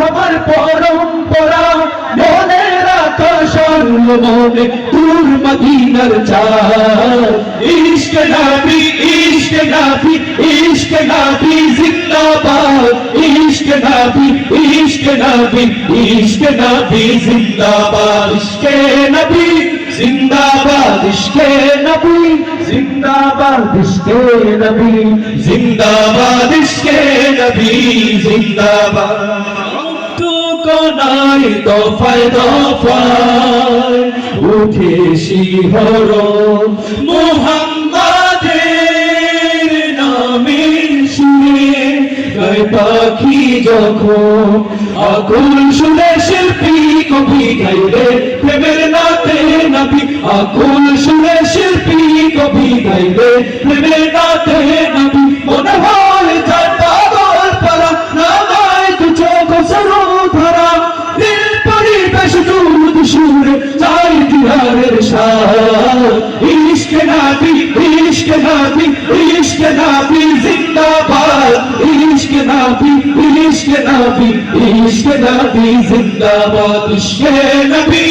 আমার পরম্পরা মনের আকাশ মনে দূর মদিনার চাঁদ ইশকে নবী ইশকে নবী ইশকে নবী জিন্দাবাদ ইশকে নবী ইশকে নবী ইশকে নবী জিন্দাবাদ ইশকে নবী জিন্দাবাদ ইশকে নবী জিন্দাবাদ ইশকে নবী জিন্দাবাদ ইশকে নবী জিন্দাবাদ কোনায় দফায় দফায় উঠে শিহরণ মুহাম্মাদের নামের সুরে গায় পাখি যখন আকুল সুরে শিল্পী কবি গাইলে প্রেমের নাতে নবী আকুল সুরে শিল্পী কবি গাইলে প্রেমের নাতে নবী মনে হয় যায় পাগল পারা নামায় তু চোখ সরো ধরা দিল পরিবেশ দুধ সুরে চাই দিহারের শাহ ইশকে নবী ইশকে নবী ইশকে নবী জিন্দাবাদ ইশকে নবী ইশকে নবী ইশকে নবী জিন্দাবাদ ইশকে নবী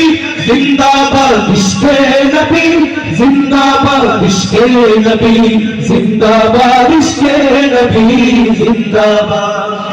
জিন্দাবাদ ইশকে নবী জিন্দাবাদ ইশকে নবী জিন্দাবাদ ইশকে নবী জিন্দাবাদ